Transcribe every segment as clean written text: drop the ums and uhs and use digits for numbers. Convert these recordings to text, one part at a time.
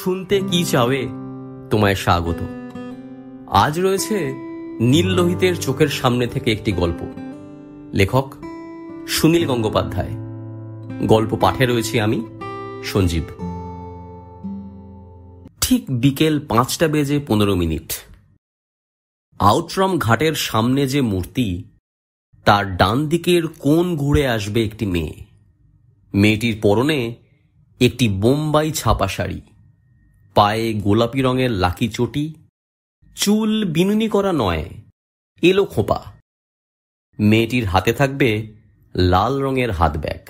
শুনতে কি চাওয়ে তোমায় স্বাগত। আজ রয়েছে নীল লোহিতের চোখের সামনে থেকে একটি গল্প। লেখক সুনীল গঙ্গোপাধ্যায়। গল্প পাঠে রয়েছি আমি, সঞ্জীব। ঠিক বিকেল 5:15। আউটরাম ঘাটের সামনে যে মূর্তি, তার ডান দিকের কোণ ঘুরে আসবে একটি মেয়ে। মেয়েটির পরনে একটি বোম্বাই ছাপা শাড়ি, পায়ে গোলাপি রঙের লাকি চটি, চুল বিনুনি করা নয়, এলো খোঁপা। মেয়েটির হাতে থাকবে লাল রঙের হাত ব্যাগ।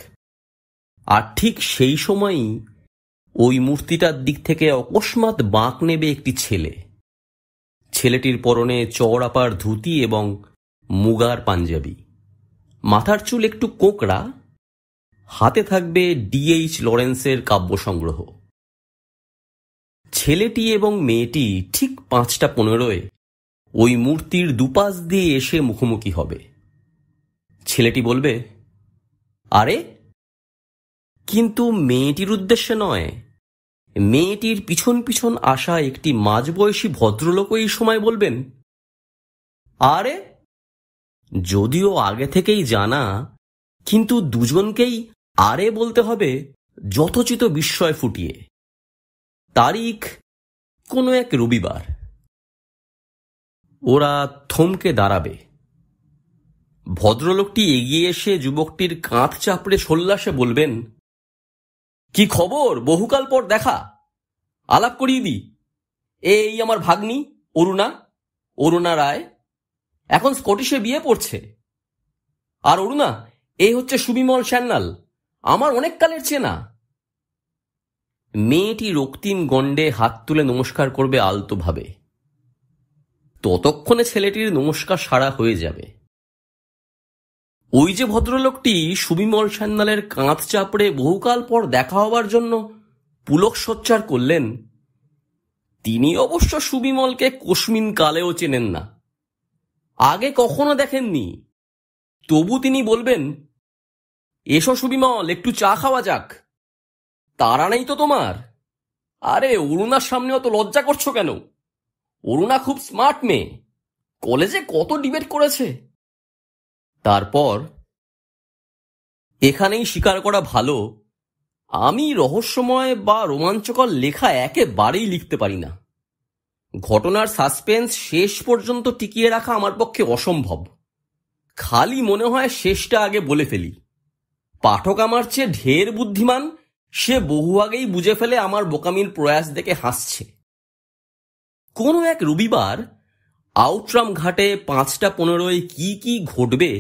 আর ঠিক সেই সময়ই ওই মূর্তিটার দিক থেকে অকস্মাৎ বাঁক নেবে একটি ছেলে। ছেলেটির পরনে চওড়াপাড় ধুতি এবং মুগার পাঞ্জাবি, মাথার চুল একটু কোঁকড়া, হাতে থাকবে D.H. লরেন্সের কাব্য সংগ্রহ। ছেলেটি এবং মেয়েটি ঠিক 5:15 ওই মূর্তির দুপাশ দিয়ে এসে মুখোমুখি হবে। ছেলেটি বলবে, আরে, কিন্তু মেয়েটির উদ্দেশ্যে নয়। মেয়েটির পিছন পিছন আসা একটি মাঝবয়সী ভদ্রলোক এই সময় বলবেন, আরে। যদিও আগে থেকেই জানা, কিন্তু দুজনকেই আরে বলতে হবে যথোচিত বিস্ময় ফুটিয়ে। তারিখ কোনো এক রবিবার। ওরা থমকে দাঁড়াবে। ভদ্রলোকটি এগিয়ে এসে যুবকটির কাঁধ চাপড়ে সল্লাসে বলবেন, কি খবর, বহুকাল পর দেখা, আলাপ করিয়ে দি। এই আমার ভাগ্নি অরুণা রায়, এখন স্কটিশে বিয়ে পড়ছে। আর অরুণা, এই হচ্ছে সুবিমল সান্যাল, আমার অনেক কালের চেনা। মেয়েটি রক্তিম গণ্ডে হাত তুলে নমস্কার করবে আলতোভাবে। ততক্ষণে ছেলেটির নমস্কার সারা হয়ে যাবে। ওই যে ভদ্রলোকটি সুবিমল সান্যালের কাঁধ চাপড়ে বহুকাল পর দেখা হবার জন্য পুলক সোচ্চার করলেন, তিনি অবশ্য সুবিমলকে কস্মিন কালেও চেনেন না, আগে কখনো দেখেননি। তবু তিনি বলবেন, এসো সুবিমল, একটু চা খাওয়া যাক। তারা নেই তো তোমার? আরে, অরুণার সামনে অত লজ্জা করছো কেন? অরুণা খুব স্মার্ট মেয়ে, কলেজে কত ডিবেট করেছে। তারপর, এখানেই স্বীকার করা ভালো, আমি রহস্যময় বা রোমাঞ্চকর লেখা একেবারেই লিখতে পারি না। ঘটনার সাসপেন্স শেষ পর্যন্ত টিকিয়ে রাখা আমার পক্ষে অসম্ভব। খালি মনে হয় শেষটা আগে বলে ফেলি। পাঠক আমার চেয়ে ঢের বুদ্ধিমান, সে বহু আগেই বুঝে ফেলে আমার বোকামির প্রয়াস দেখে হাসছে। কোনো এক রবিবার আউটরাম ঘাটে 5:15 কি কি ঘটবে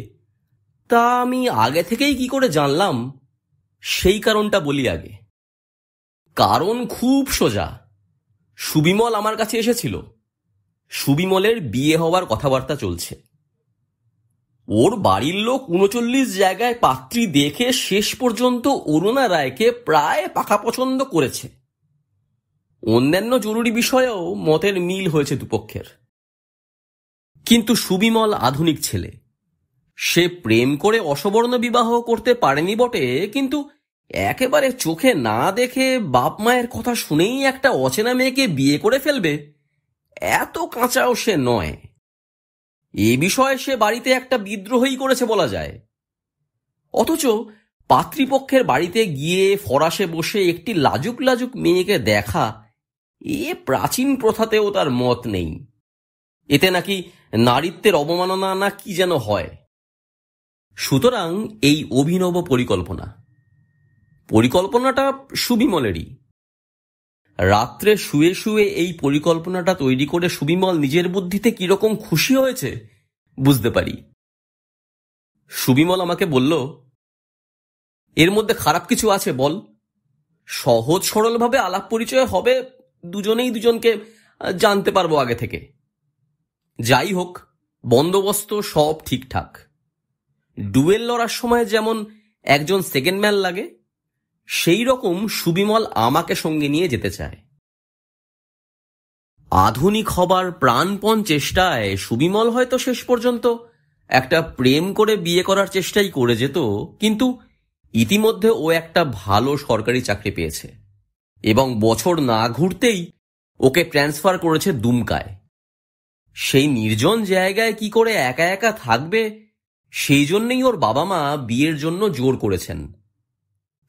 তা আমি আগে থেকেই কি করে জানলাম, সেই কারণটা বলি আগে। কারণ খুব সোজা। সুবিমল আমার কাছে এসেছিল। সুবিমলের বিয়ে হওয়ার কথাবার্তা চলছে। ওর বাড়ির লোক 39 জায়গায় পাত্রী দেখে শেষ পর্যন্ত অরুণা রায়কে প্রায় পাকা পছন্দ করেছে। অন্যান্য জরুরি বিষয়েও মতের মিল হয়েছে দুপক্ষের। কিন্তু সুবিমল আধুনিক ছেলে। সে প্রেম করে অসবর্ণ বিবাহ করতে পারেনি বটে, কিন্তু একেবারে চোখে না দেখে বাপ মায়ের কথা শুনেই একটা অচেনা মেয়েকে বিয়ে করে ফেলবে, এত কাঁচাও সে নয়। এ বিষয়ে সে বাড়িতে একটা বিদ্রোহই করেছে বলা যায়। অথচ পাত্রীপক্ষের বাড়িতে গিয়ে ফরাসে বসে একটি লাজুক লাজুক মেয়েকে দেখা, এ প্রাচীন প্রথাতেও তার মত নেই। এতে নাকি নারীত্বের অবমাননা না কি যেন হয়। সুতরাং এই অভিনব পরিকল্পনাটা সুবিমলেরই। রাত্রে শুয়ে শুয়ে এই পরিকল্পনাটা তৈরি করে সুবিমল নিজের বুদ্ধিতে কিরকম খুশি হয়েছে বুঝতে পারি। সুবিমল আমাকে বলল, এর মধ্যে খারাপ কিছু আছে বল? সহজ সরলভাবে আলাপ পরিচয় হবে, দুজনেই দুজনকে জানতে পারবো আগে থেকে। যাই হোক, বন্দোবস্ত সব ঠিকঠাক। ডুয়েল লড়ার সময় যেমন একজন সেকেন্ড ম্যান লাগে, সেই রকম সুবিমল আমাকে সঙ্গে নিয়ে যেতে চায়। আধুনিক হবার প্রাণপণ চেষ্টায় সুবিমল হয়তো শেষ পর্যন্ত একটা প্রেম করে বিয়ে করার চেষ্টাই করে যেত, কিন্তু ইতিমধ্যে ও একটা ভালো সরকারি চাকরি পেয়েছে এবং বছর না ঘুরতেই ওকে ট্রান্সফার করেছে দুমকায়। সেই নির্জন জায়গায় কি করে একা একা থাকবে, সেই জন্যই ওর বাবা মা বিয়ের জন্য জোর করেছেন।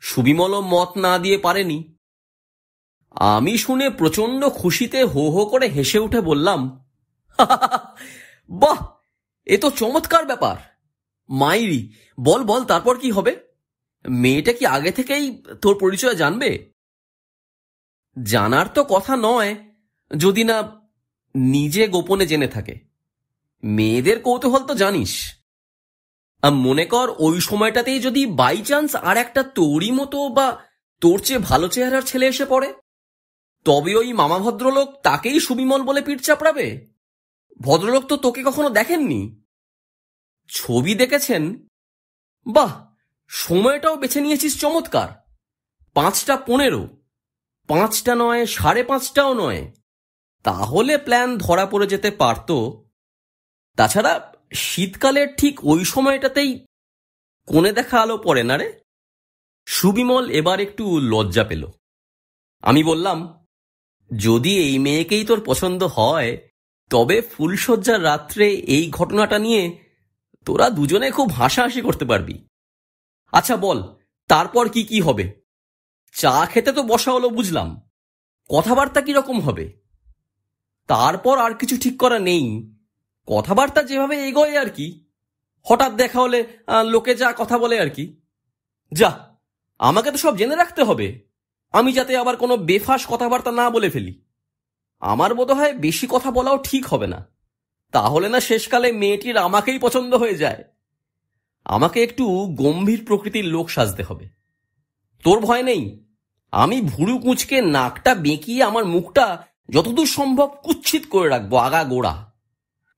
সুবিমলও মত না দিয়ে পারেনি। আমি শুনে প্রচন্ড খুশিতে হো হো করে হেসে উঠে বললাম, বাহ, এ তো চমৎকার ব্যাপার। মাইরি, বল বল, তারপর কি হবে? মেয়েটা কি আগে থেকেই তোর পরিচয় জানবে? জানার তো কথা নয়, যদি না নিজে গোপনে জেনে থাকে। মেয়েদের কৌতূহল তো জানিস। মনে কর ওই সময়টাতেই যদি বাই চান্স আর একটা তোরই মতো বা তোর চেয়ে ভালো চেহারার ছেলে এসে পড়ে, তবে ওই মামা ভদ্রলোক তাকেই সুবিমল বলে পিঠ চাপড়াবে। ভদ্রলোক তো তোকে কখনো দেখেননি, ছবি দেখেছেন। বাহ, সময়টাও বেছে নিয়েছিস চমৎকার। 5টা 15, 5টা নয়, 5:30টাও নয়। তাহলে প্ল্যান ধরা পড়ে যেতে পারত। তাছাড়া শীতকালের ঠিক ওই সময়টাতেই কোণে দেখা আলো পড়ে না রে। সুবিমল এবার একটু লজ্জা পেল। আমি বললাম, যদি এই মেয়েকেই তোর পছন্দ হয়, তবে ফুলশয্যার রাত্রে এই ঘটনাটা নিয়ে তোরা দুজনে খুব হাসাহাসি করতে পারবি। আচ্ছা বল, তারপর কি কি হবে? চা খেতে তো বসা হলো বুঝলাম, কথাবার্তা কিরকম হবে? তারপর আর কিছু ঠিক করা নেই, কথাবার্তা যেভাবে এগোয় আর কি। হঠাৎ দেখা হলে লোকে যা কথা বলে আর কি। যা, আমাকে তো সব জেনে রাখতে হবে, আমি যাতে আবার কোনো বেফাস কথাবার্তা না বলে ফেলি। আমার বোধ হয় বেশি কথা বলাও ঠিক হবে না, তাহলে না শেষকালে মেয়েটির আমাকেই পছন্দ হয়ে যায়। আমাকে একটু গম্ভীর প্রকৃতির লোক সাজতে হবে। তোর ভয় নেই, আমি ভুরু কুঁচকে নাকটা বেঁকিয়ে আমার মুখটা যতদূর সম্ভব কুৎসিত করে রাখবো আগা গোড়া।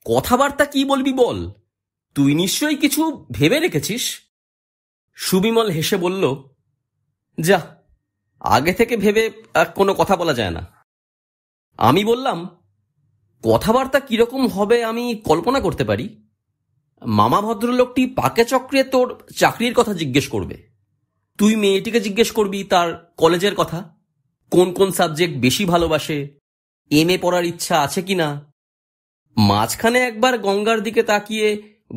কথাবার্তা কি বলবি বল, তুই নিশ্চয়ই কিছু ভেবে রেখেছিস? সুবিমল হেসে বলল, যা, আগে থেকে ভেবে কোনো কথা বলা যায় না। আমি বললাম, কথাবার্তা কিরকম হবে আমি কল্পনা করতে পারি। মামা ভদ্রলোকটি পাকে চক্রে তোর চাকরির কথা জিজ্ঞেস করবে, তুই মেয়েটিকে জিজ্ঞেস করবি তার কলেজের কথা, কোন কোন সাবজেক্ট বেশি ভালোবাসে, এমএ পড়ার ইচ্ছা আছে কিনা। মাঝখানে একবার গঙ্গার দিকে তাকিয়ে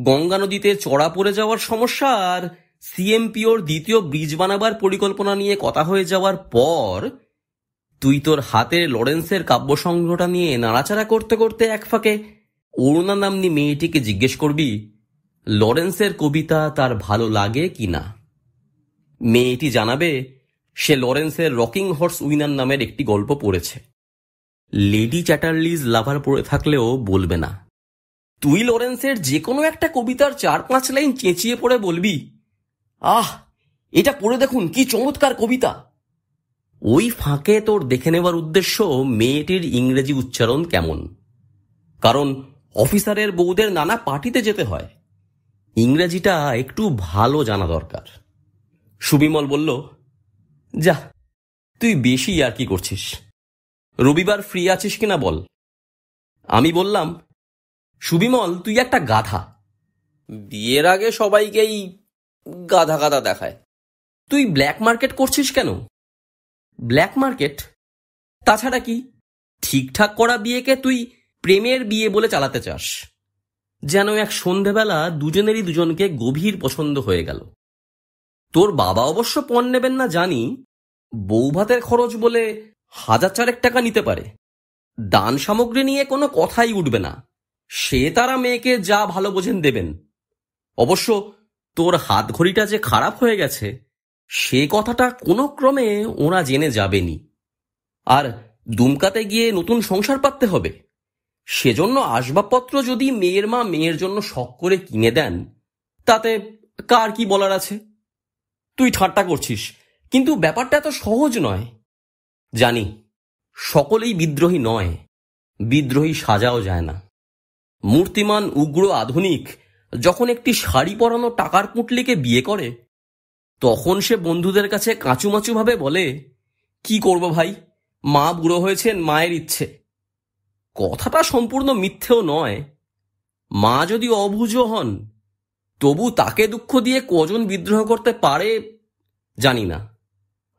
গঙ্গা নদীতে চড়া পড়ে যাওয়ার সমস্যা আর সিএমপিওর দ্বিতীয় ব্রিজ বানাবার পরিকল্পনা নিয়ে কথা হয়ে যাওয়ার পর তুই তোর হাতের লরেন্সের কাব্যসংগ্রহটা নিয়ে নাড়াচাড়া করতে করতে এক ফাঁকে অরুণা নাম্নী মেয়েটিকে জিজ্ঞেস করবি লরেন্সের কবিতা তার ভালো লাগে কিনা। মেয়েটি জানাবে সে লরেন্সের রকিং হর্স উইনার নামের একটি গল্প পড়েছে। লেডি চ্যাটারলিজ লাভার পড়ে থাকলেও বলবে না। তুই লরেন্সের যে কোনো একটা কবিতার 4-5 লাইন চেঁচিয়ে পড়ে বলবি, আহ, এটা পড়ে দেখুন কি চমৎকার কবিতা। ওই ফাঁকে তোর দেখে নেবার উদ্দেশ্য মেয়েটির ইংরেজি উচ্চারণ কেমন, কারণ অফিসারের বউদের নানা পার্টিতে যেতে হয়, ইংরেজিটা একটু ভালো জানা দরকার। সুবিমল বলল, যা, তুই বেশি আর কি করছিস, রবিবার ফ্রি আছিস কিনা বল। আমি বললাম, সুবিমল তুই একটা গাধা, বিয়ের আগে সবাইকেই গাধা গাধা দেখায়। তুই ব্ল্যাক মার্কেট করছিস কেন? Black market? তাছাড়া কি, ঠিকঠাক করা বিয়েকে তুই প্রেমের বিয়ে বলে চালাতে চাস, যেন এক সন্ধেবেলা দুজনেরই দুজনকে গভীর পছন্দ হয়ে গেল। তোর বাবা অবশ্য পণ নেবেন না জানি, বউ ভাতের খরচ বলে 1,000 টাকা নিতে পারে, দান সামগ্রী নিয়ে কোনো কথাই উঠবে না, সে তারা মেয়েকে যা ভালো বোঝেন দেবেন। অবশ্য তোর হাত ঘড়িটা যে খারাপ হয়ে গেছে সে কথাটা কোনো ক্রমে ওরা জেনে যাবেনি। আর দুমকাতে গিয়ে নতুন সংসার পাততে হবে, সেজন্য আসবাবপত্র যদি মেয়ের মা মেয়ের জন্য শখ করে কিনে দেন, তাতে কার কি বলার আছে। তুই ঠাট্টা করছিস, কিন্তু ব্যাপারটা এত সহজ নয়। জানি সকলেই বিদ্রোহী নয়, বিদ্রোহী সাজাও যায় না। মূর্তিমান উগ্র আধুনিক যখন একটি শাড়ি পরানো টাকার পুঁটলিকে বিয়ে করে, তখন সে বন্ধুদের কাছে কাঁচুমাচু ভাবে বলে, কি করব ভাই, মা বুড়ো হয়েছেন, মায়ের ইচ্ছে। কথাটা সম্পূর্ণ মিথ্যেও নয়। মা যদি অবুঝ হন, তবু তাকে দুঃখ দিয়ে কজন বিদ্রোহ করতে পারে জানি না।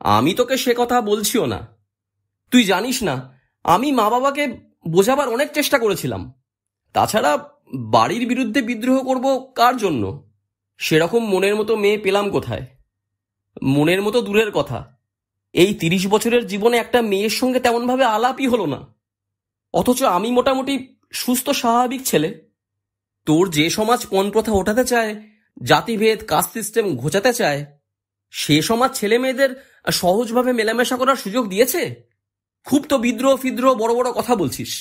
আমি তোকে সে কথা বলছিও না, তুই জানিস না, আমি মা বাবাকে বোঝাবার অনেক চেষ্টা করেছিলাম। তাছাড়া বাড়ির বিরুদ্ধে বিদ্রোহ করব কার জন্য? সেরকম মনের মতো মেয়ে পেলাম কোথায়? মনের মতো দূরের কথা, এই 30 বছরের জীবনে একটা মেয়ের সঙ্গে তেমনভাবে আলাপই হলো না। অথচ আমি মোটামুটি সুস্থ স্বাভাবিক ছেলে। তোর যে সমাজ পণ প্রথা ওঠাতে চায়, জাতিভেদ কাস্ট সিস্টেম ঘোচাতে চায়, সে সমাজ ছেলে মেয়েদের সহজভাবে মেলামেশা করার সুযোগ দিয়েছে? খুব তো বিদ্রোহ ফিদ্রোহ বড় বড় কথা বলছিস।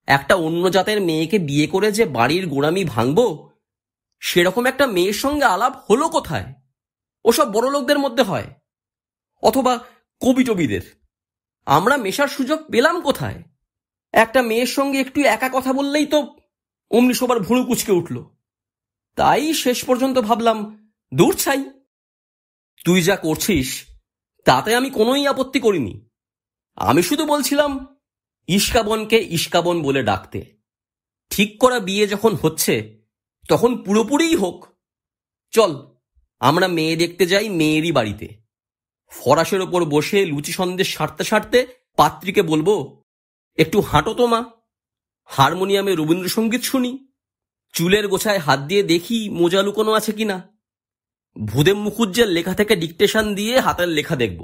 একটা অন্য জাতের মেয়েকে বিয়ে করে যে বাড়ির গোড়ামি ভাঙবো, সেরকম একটা মেয়ের সঙ্গে আলাপ হলো কোথায়? ওসব বড় লোকদের মধ্যে হয়, অথবা কবি টবিদের। আমরা মেশার সুযোগ পেলাম কোথায়? একটা মেয়ের সঙ্গে একটু একা কথা বললেই তো অমনি সবার ভুঁড়ি কুঁচকে উঠল। তাই শেষ পর্যন্ত ভাবলাম, দূর ছাই। তুই যা করছিস তাতে আমি কোনোই আপত্তি করিনি। আমি শুধু বলছিলাম ইস্কাবনকে ইস্কাবন বলে ডাকতে। ঠিক করা বিয়ে যখন হচ্ছে তখন পুরোপুরিই হোক। চল আমরা মেয়ে দেখতে যাই মেয়েরই বাড়িতে। ফরাসের ওপর বসে লুচি সন্দেশ সারতে সারতে পাত্রীকে বলবো, একটু হাঁটো তো মা, হারমোনিয়ামে রবীন্দ্রসঙ্গীত শুনি, চুলের গোছায় হাত দিয়ে দেখি মোজা লুকোনো আছে কিনা। ভূদেব মুখুজ্জের লেখা থেকে ডিকটেশন দিয়ে হাতের লেখা দেখব।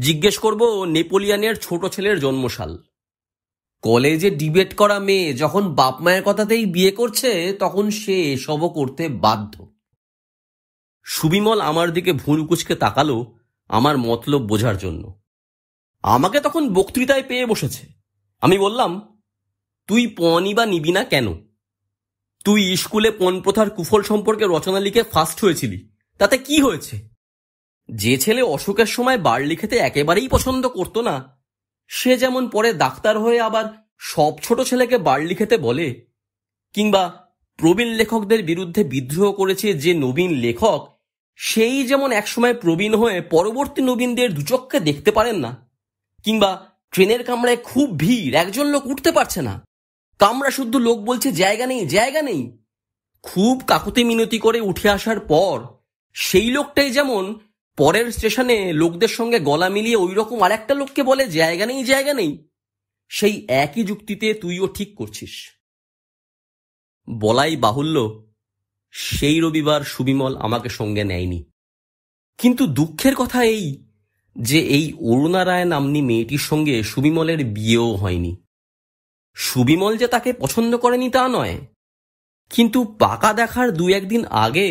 জিজ্ঞেস করব নেপোলিয়ানের ছোট ছেলের জন্মসাল। কলেজে ডিবেট করা মেয়ে যখন বাপ মায়ের কথাতেই বিয়ে করছে, তখন সে এসবও করতে বাধ্য। সুবিমল আমার দিকে ভুরু কুচকে তাকালো আমার মতলব বোঝার জন্য। আমাকে তখন বক্তৃতায় পেয়ে বসেছে। আমি বললাম, তুই পণই বা নিবি না কেন? তুই স্কুলে পণ প্রথার কুফল সম্পর্কে রচনা লিখে ফার্স্ট হয়েছিলি, তাতে কি হয়েছে? যে ছেলে অসুখের সময় বার্লি খেতে একেবারেই পছন্দ করতো না, সে যেমন পরে ডাক্তার হয়ে আবার সব ছোট ছেলেকে বার্লি খেতে বলে, কিংবা প্রবীণ লেখকদের বিরুদ্ধে বিদ্রোহ করেছে যে নবীন লেখক, সেই যেমন একসময় প্রবীণ হয়ে পরবর্তী নবীনদের দুচক্ষে দেখতে পারেন না, কিংবা ট্রেনের কামরায় খুব ভিড়, একজন লোক উঠতে পারছে না, কামরা শুদ্ধ লোক বলছে জায়গা নেই জায়গা নেই, খুব কাকুতি মিনতি করে উঠে আসার পর সেই লোকটাই যেমন পরের স্টেশনে লোকদের সঙ্গে গলা মিলিয়ে ওই রকম আরেকটা লোককে বলে জায়গা নেই জায়গা নেই, সেই একই যুক্তিতে তুইও ঠিক করছিস। বলাই বাহুল্য, সেই রবিবার সুবিমল আমাকে সঙ্গে নেয়নি। কিন্তু দুঃখের কথা এই যে এই অরুণা রায় নাম্নী মেয়েটির সঙ্গে সুবিমলের বিয়েও হয়নি। সুবিমল যে তাকে পছন্দ করেনি তা নয়, কিন্তু পাকা দেখার 2-1 দিন আগে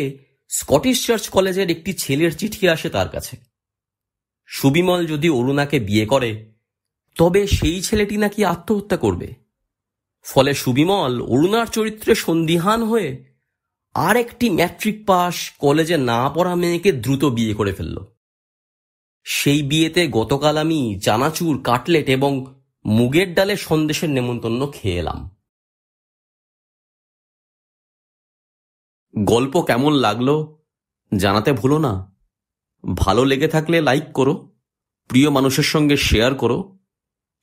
স্কটিশ চার্চ কলেজের একটি ছেলের চিঠি আসে তার কাছে। সুবিমল যদি অরুণাকে বিয়ে করে তবে সেই ছেলেটি নাকি আত্মহত্যা করবে। ফলে সুবিমল অরুণার চরিত্রে সন্দিহান হয়ে আর একটি ম্যাট্রিক পাস কলেজে না পড়া মেয়েকে দ্রুত বিয়ে করে ফেলল। সেই বিয়েতে গতকাল আমি চানাচুর, কাটলেট এবং মুগের ডালের সন্দেশের নেমন্তন্ন খেয়ে এলাম। গল্প কেমন লাগলো জানাতে ভুলো না। ভালো লেগে থাকলে লাইক করো, প্রিয় মানুষের সঙ্গে শেয়ার করো,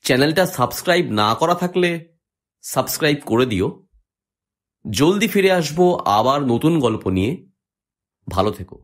চ্যানেলটা সাবস্ক্রাইব না করা থাকলে সাবস্ক্রাইব করে দিও। জলদি ফিরে আসবো আবার নতুন গল্প নিয়ে। ভালো থেকো।